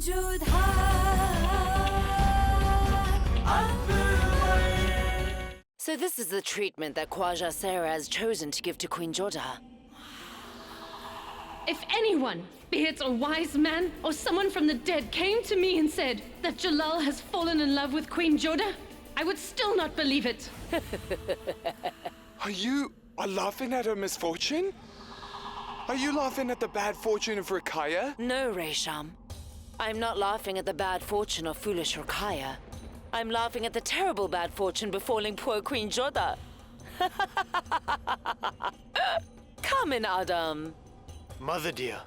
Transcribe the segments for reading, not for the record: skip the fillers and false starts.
Jodha Akbar. So this is the treatment that Khwaja Sarah has chosen to give to Queen Jodha. If anyone, be it a wise man or someone from the dead, came to me and said that Jalal has fallen in love with Queen Jodha, I would still not believe it. Are you laughing at her misfortune? Are you laughing at the bad fortune of Ruqayya? No, Resham. I'm not laughing at the bad fortune of foolish Ruqayya. I'm laughing at the terrible bad fortune befalling poor Queen Jodha. Come in, Adam. Mother dear,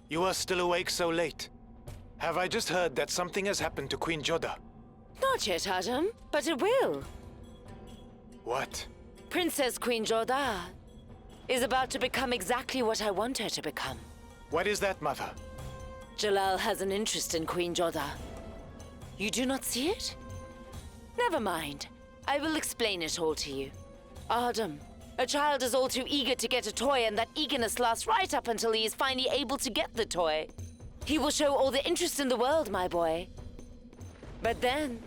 you are still awake so late. Have I just heard that something has happened to Queen Jodha? Not yet, Adam, but it will. What? Princess Queen Jodha is about to become exactly what I want her to become. What is that, Mother? Jalal has an interest in Queen Jodha. You do not see it? Never mind. I will explain it all to you. Adam, a child is all too eager to get a toy, and that eagerness lasts right up until he is finally able to get the toy. He will show all the interest in the world, my boy. But then,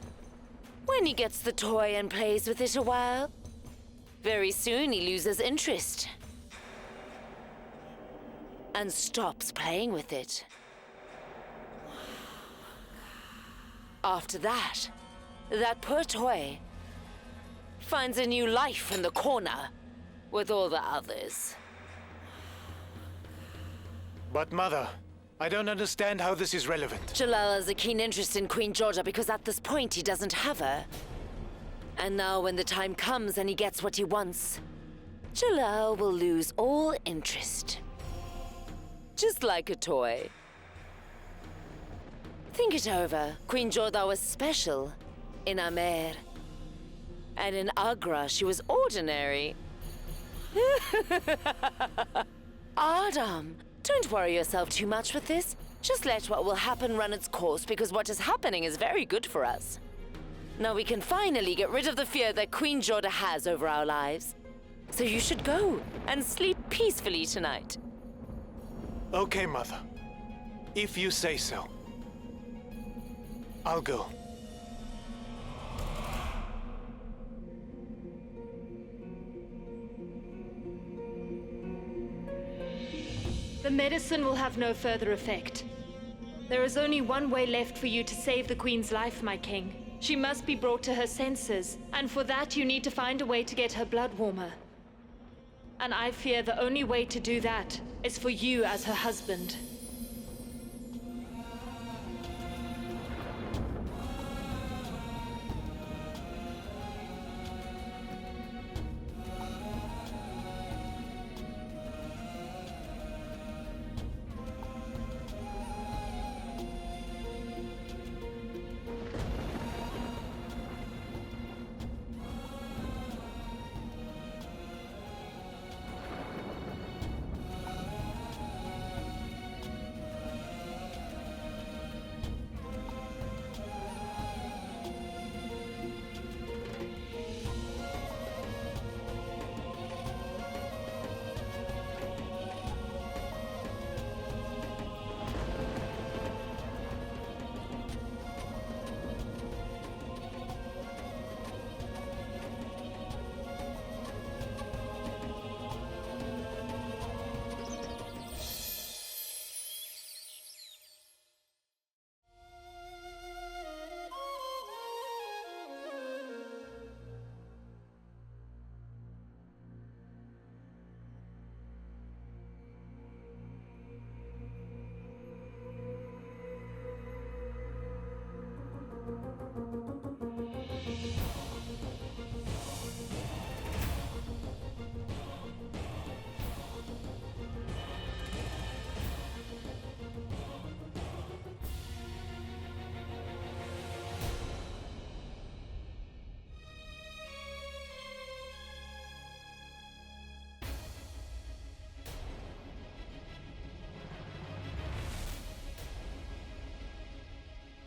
when he gets the toy and plays with it a while, very soon he loses interest and stops playing with it. After that, that poor toy finds a new life in the corner with all the others. But Mother, I don't understand how this is relevant. Jalal has a keen interest in Queen Jodha because at this point he doesn't have her. And now when the time comes and he gets what he wants, Jalal will lose all interest. Just like a toy. Think it over. Queen Jodha was special in Amer. And in Agra, she was ordinary. Adam, don't worry yourself too much with this. Just let what will happen run its course, because what is happening is very good for us. Now we can finally get rid of the fear that Queen Jodha has over our lives. So you should go and sleep peacefully tonight. Okay, Mother. If you say so. I'll go. The medicine will have no further effect. There is only one way left for you to save the Queen's life, my king. She must be brought to her senses, and for that you need to find a way to get her blood warmer. And I fear the only way to do that is for you as her husband.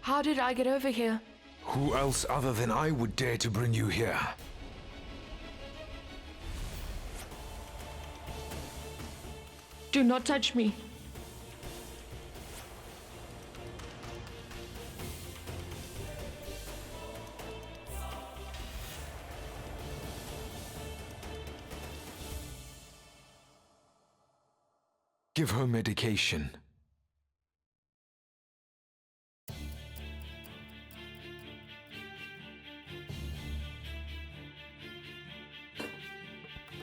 How did I get over here? Who else other than I would dare to bring you here? Do not touch me. Give her medication.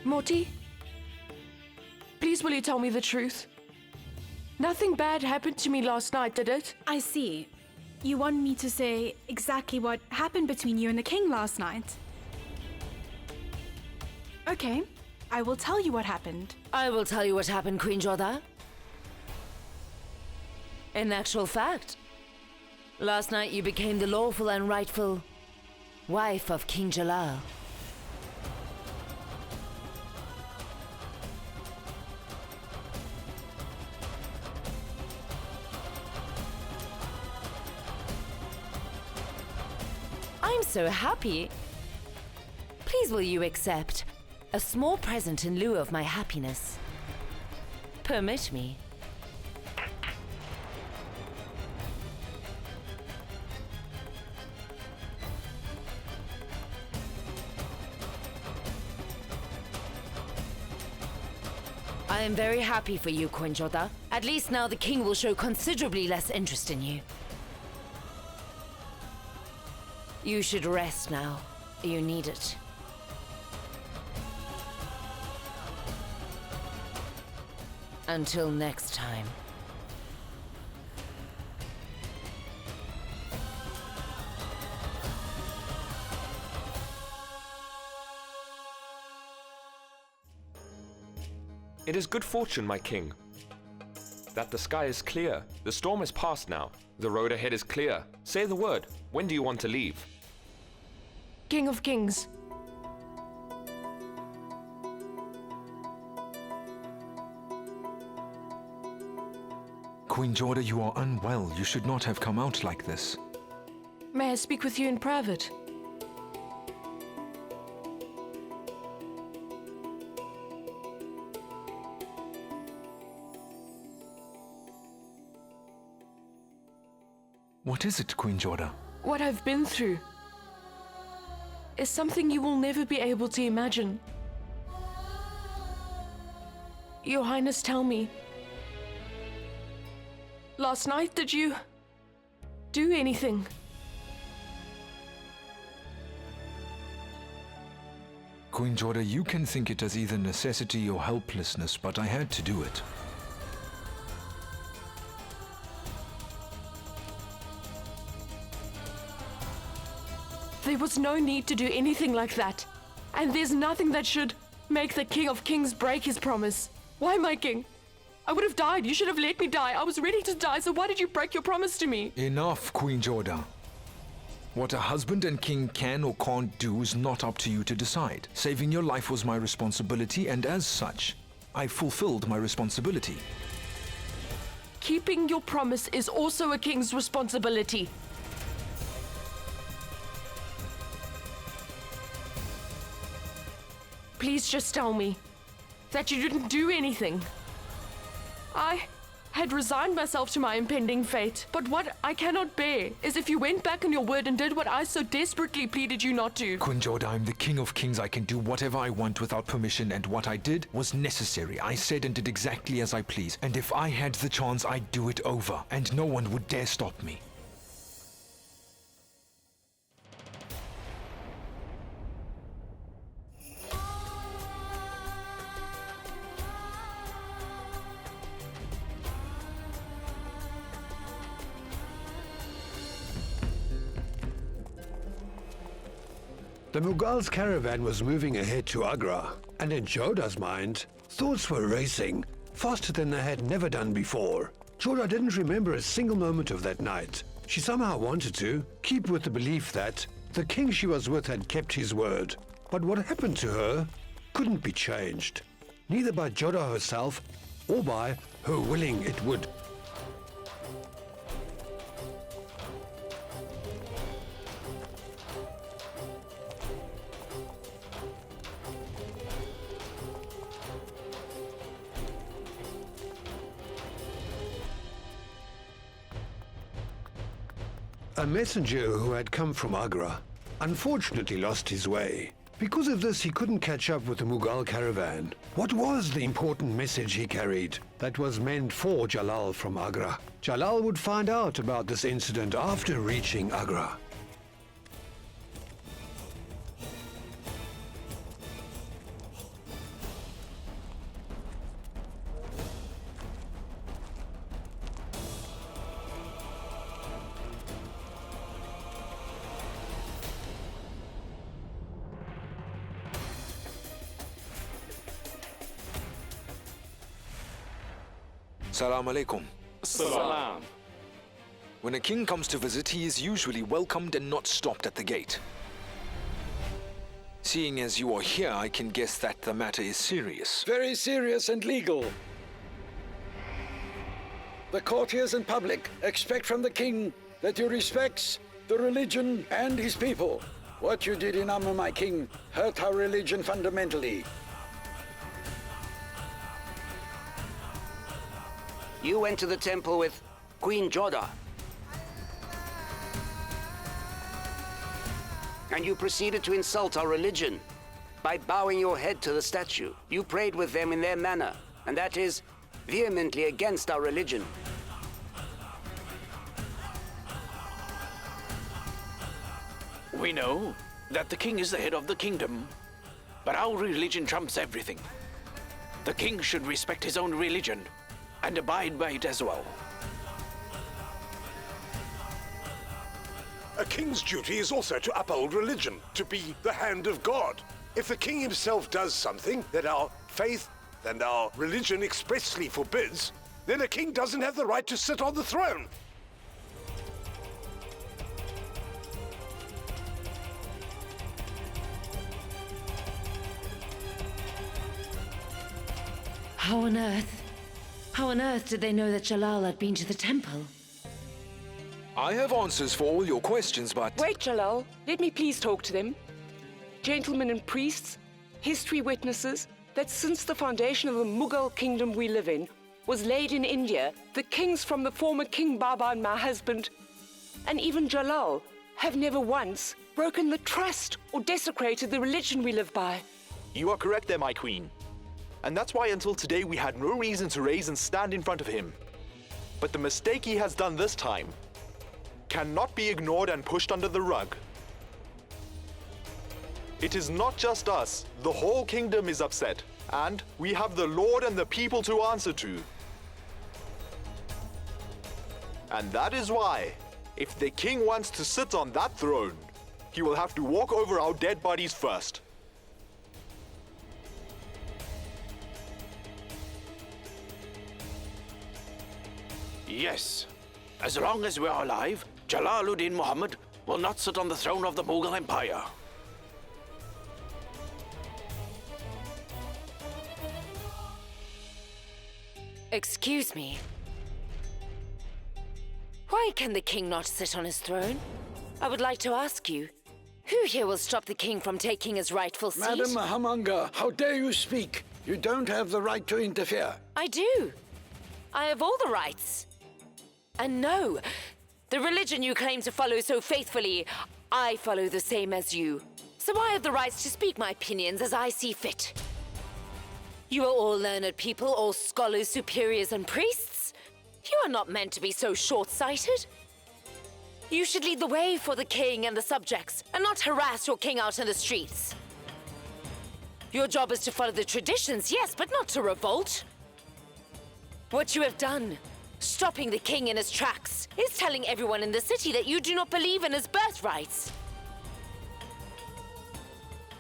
Morty? Please will you tell me the truth? Nothing bad happened to me last night, did it? I see. You want me to say exactly what happened between you and the king last night? Okay, I will tell you what happened. I will tell you what happened, Queen Jodha. In actual fact, last night you became the lawful and rightful wife of King Jalal. I'm so happy. Please will you accept a small present in lieu of my happiness? Permit me. I am very happy for you, Queen Jodha. At least now the king will show considerably less interest in you. You should rest now. You need it. Until next time. It is good fortune, my king, that the sky is clear. The storm is past now. The road ahead is clear. Say the word. When do you want to leave? King of Kings. Queen Jodha, you are unwell. You should not have come out like this. May I speak with you in private? What is it, Queen Jodha? What I've been through is something you will never be able to imagine. Your Highness, tell me. Last night, did you do anything? Queen Jodha, you can think it as either necessity or helplessness, but I had to do it. There was no need to do anything like that. And there's nothing that should make the King of Kings break his promise. Why, my king? I would have died. You should have let me die. I was ready to die, so why did you break your promise to me? Enough, Queen Jodha. What a husband and king can or can't do is not up to you to decide. Saving your life was my responsibility, and as such, I fulfilled my responsibility. Keeping your promise is also a king's responsibility. Please just tell me that you didn't do anything. I had resigned myself to my impending fate, but what I cannot bear is if you went back on your word and did what I so desperately pleaded you not to. Queen Jodha, I'm the King of Kings. I can do whatever I want without permission, and what I did was necessary. I said and did exactly as I please, and if I had the chance, I'd do it over, and no one would dare stop me. The Mughals' caravan was moving ahead to Agra, and in Jodha's mind, thoughts were racing, faster than they had never done before. Jodha didn't remember a single moment of that night. She somehow wanted to keep with the belief that the king she was with had kept his word. But what happened to her couldn't be changed, neither by Jodha herself or by her willing it would. A messenger who had come from Agra unfortunately lost his way. Because of this, he couldn't catch up with the Mughal caravan. What was the important message he carried that was meant for Jalal from Agra? Jalal would find out about this incident after reaching Agra. Salam alaikum. Salam. When a king comes to visit, he is usually welcomed and not stopped at the gate. Seeing as you are here, I can guess that the matter is serious. Very serious and legal. The courtiers and public expect from the king that he respects the religion and his people. What you did in Amma, my king, hurt our religion fundamentally. You went to the temple with Queen Jodha. And you proceeded to insult our religion by bowing your head to the statue. You prayed with them in their manner, and that is vehemently against our religion. We know that the king is the head of the kingdom, but our religion trumps everything. The king should respect his own religion and abide by it as well. A king's duty is also to uphold religion, to be the hand of God. If the king himself does something that our faith and our religion expressly forbids, then a king doesn't have the right to sit on the throne. How on earth did they know that Jalal had been to the temple? I have answers for all your questions, but... Wait, Jalal. Let me please talk to them. Gentlemen and priests, history witnesses that since the foundation of the Mughal kingdom we live in was laid in India, the kings from the former King Baba and my husband, and even Jalal, have never once broken the trust or desecrated the religion we live by. You are correct there, my queen. And that's why until today we had no reason to raise and stand in front of him. But the mistake he has done this time cannot be ignored and pushed under the rug. It is not just us, the whole kingdom is upset, and we have the Lord and the people to answer to. And that is why, if the king wants to sit on that throne, he will have to walk over our dead bodies first. Yes. As long as we're alive, Jalaluddin Muhammad will not sit on the throne of the Mughal Empire. Excuse me. Why can the king not sit on his throne? I would like to ask you, who here will stop the king from taking his rightful seat? Madam Maham Anga, how dare you speak? You don't have the right to interfere. I do. I have all the rights. And no, the religion you claim to follow so faithfully, I follow the same as you. So I have the rights to speak my opinions as I see fit. You are all learned people, all scholars, superiors, and priests. You are not meant to be so short-sighted. You should lead the way for the king and the subjects, and not harass your king out in the streets. Your job is to follow the traditions, yes, but not to revolt. What you have done, stopping the king in his tracks, is telling everyone in the city that you do not believe in his birthrights.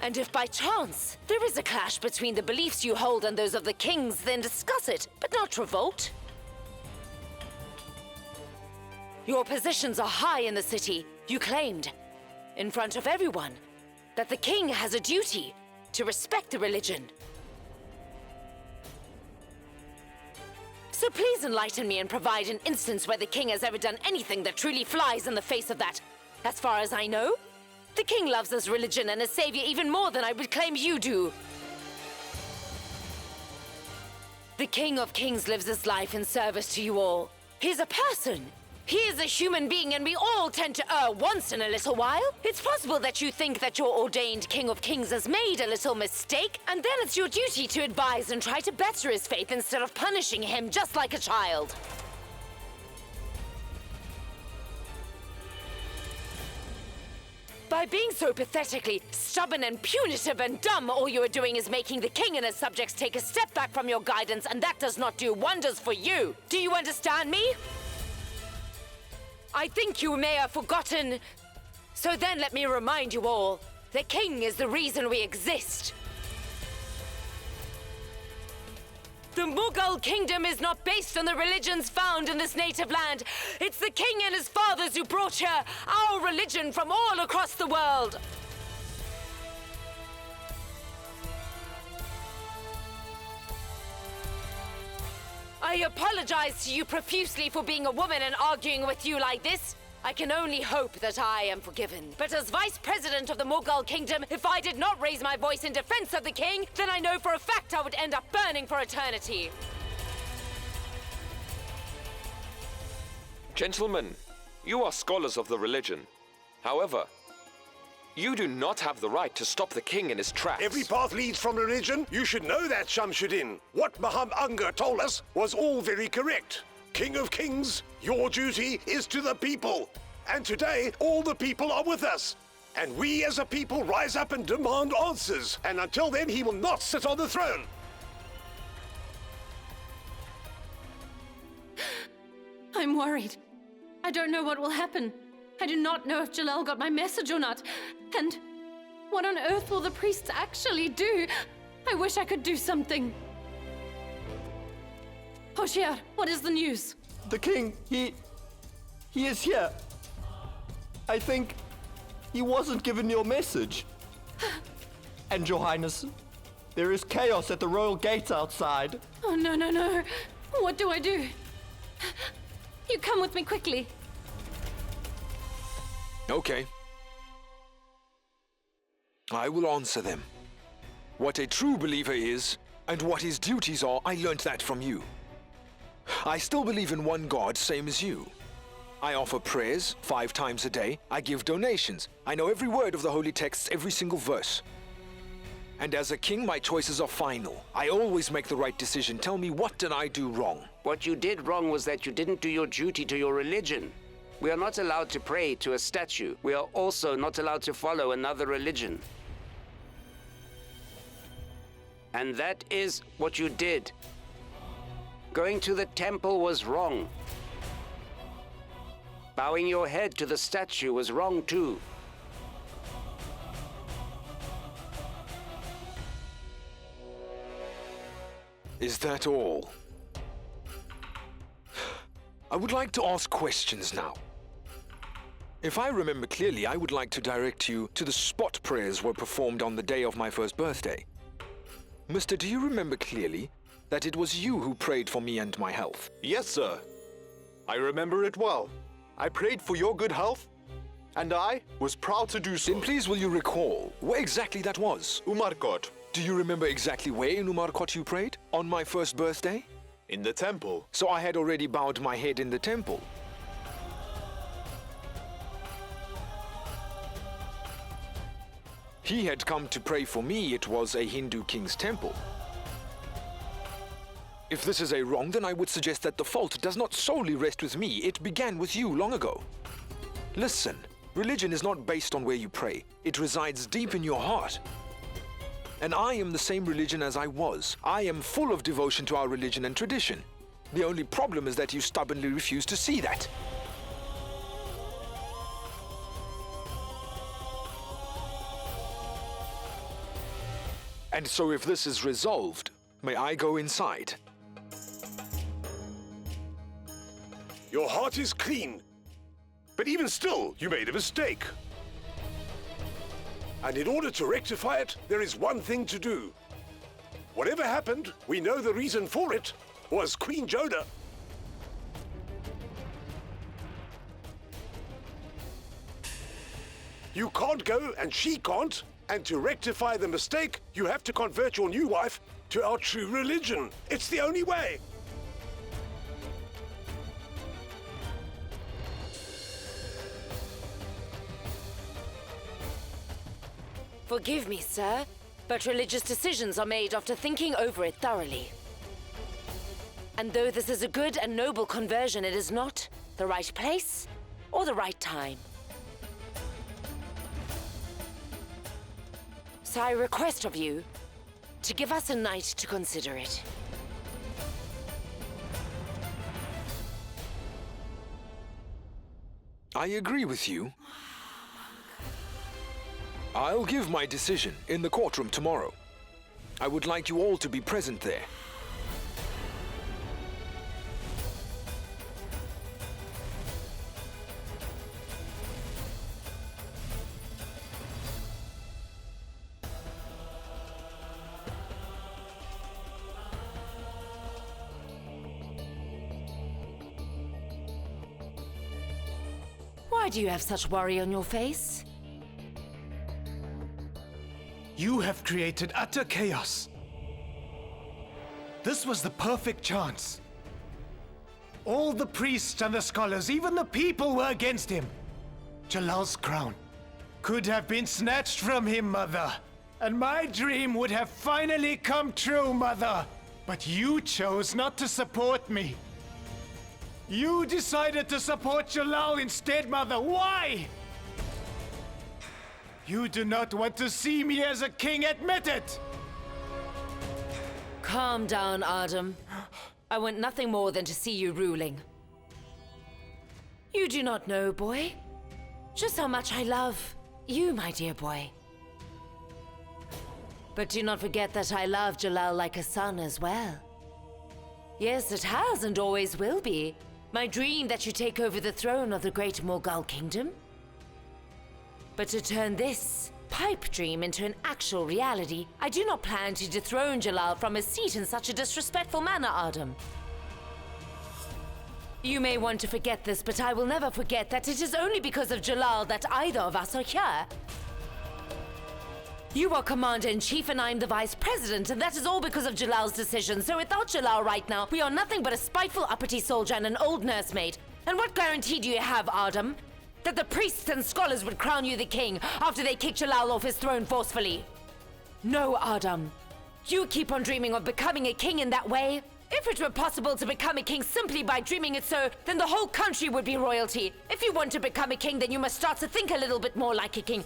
And if by chance there is a clash between the beliefs you hold and those of the kings, then discuss it, but not revolt. Your positions are high in the city. You claimed, in front of everyone, that the king has a duty to respect the religion. So please enlighten me and provide an instance where the king has ever done anything that truly flies in the face of that. As far as I know, the king loves his religion and his savior even more than I would claim you do. The King of Kings lives his life in service to you all. He's a person. He is a human being and we all tend to err once in a little while. It's possible that you think that your ordained King of Kings has made a little mistake, and then it's your duty to advise and try to better his faith instead of punishing him just like a child. By being so pathetically stubborn and punitive and dumb, all you are doing is making the king and his subjects take a step back from your guidance, and that does not do wonders for you. Do you understand me? I think you may have forgotten. So then let me remind you all, the king is the reason we exist. The Mughal kingdom is not based on the religions found in this native land. It's the king and his fathers who brought here our religion from all across the world. I apologize to you profusely for being a woman and arguing with you like this. I can only hope that I am forgiven. But as Vice President of the Mughal Kingdom, if I did not raise my voice in defense of the king, then I know for a fact I would end up burning for eternity. Gentlemen, you are scholars of the religion. However, you do not have the right to stop the king in his tracks. Every path leads from religion. You should know that, Shamsuddin. What Maham Anga told us was all very correct. King of Kings, your duty is to the people. And today, all the people are with us. And we as a people rise up and demand answers. And until then, he will not sit on the throne. I'm worried. I don't know what will happen. I do not know if Jalal got my message or not. And what on earth will the priests actually do? I wish I could do something. Hoshiar, what is the news? The king, he is here. I think he wasn't given your message. And Your Highness, there is chaos at the royal gates outside. Oh, no, no, no. What do I do? You come with me quickly. Okay. I will answer them. What a true believer is, and what his duties are, I learnt that from you. I still believe in one God, same as you. I offer prayers 5 times a day. I give donations. I know every word of the holy texts, every single verse. And as a king, my choices are final. I always make the right decision. Tell me, what did I do wrong? What you did wrong was that you didn't do your duty to your religion. We are not allowed to pray to a statue. We are also not allowed to follow another religion. And that is what you did. Going to the temple was wrong. Bowing your head to the statue was wrong too. Is that all? I would like to ask questions now. If I remember clearly, I would like to direct you to the spot prayers were performed on the day of my first birthday. Mister, do you remember clearly that it was you who prayed for me and my health? Yes, sir. I remember it well. I prayed for your good health, and I was proud to do so. Then please will you recall where exactly that was? Umarkot. Do you remember exactly where in Umarkot you prayed? On my first birthday? In the temple. So I had already bowed my head in the temple. He had come to pray for me. It was a Hindu king's temple. If this is a wrong, then I would suggest that the fault does not solely rest with me. It began with you long ago. Listen, religion is not based on where you pray. It resides deep in your heart. And I am the same religion as I was. I am full of devotion to our religion and tradition. The only problem is that you stubbornly refuse to see that. And so if this is resolved, may I go inside? Your heart is clean. But even still, you made a mistake. And in order to rectify it, there is one thing to do. Whatever happened, we know the reason for it was Queen Jodha. You can't go and she can't. And to rectify the mistake, you have to convert your new wife to our true religion. It's the only way. Forgive me, sir, but religious decisions are made after thinking over it thoroughly. And though this is a good and noble conversion, it is not the right place or the right time. So I request of you to give us a night to consider it. I agree with you. I'll give my decision in the courtroom tomorrow. I would like you all to be present there. Why do you have such worry on your face? You have created utter chaos. This was the perfect chance. All the priests and the scholars, even the people, were against him. Jalal's crown could have been snatched from him, Mother. And my dream would have finally come true, Mother. But you chose not to support me. You decided to support Jalal instead, Mother. Why? You do not want to see me as a king, admit it! Calm down, Adam. I want nothing more than to see you ruling. You do not know, boy, just how much I love you, my dear boy. But do not forget that I love Jalal like a son as well. Yes, it has and always will be my dream that you take over the throne of the great Mughal kingdom. But to turn this pipe dream into an actual reality, I do not plan to dethrone Jalal from his seat in such a disrespectful manner, Adam. You may want to forget this, but I will never forget that it is only because of Jalal that either of us are here. You are Commander-in-Chief and I am the Vice President, and that is all because of Jalal's decision. So without Jalal right now, we are nothing but a spiteful uppity soldier and an old nursemaid. And what guarantee do you have, Adam, that the priests and scholars would crown you the king after they kicked Jalal off his throne forcefully? No, Adam. You keep on dreaming of becoming a king in that way. If it were possible to become a king simply by dreaming it so, then the whole country would be royalty. If you want to become a king, then you must start to think a little bit more like a king.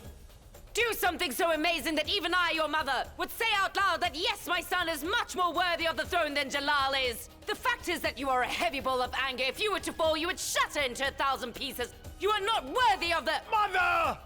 Do something so amazing that even I, your mother, would say out loud that yes, my son is much more worthy of the throne than Jalal is. The fact is that you are a heavy ball of anger. If you were to fall, you would shatter into 1,000 pieces. You are not worthy of the— Mother!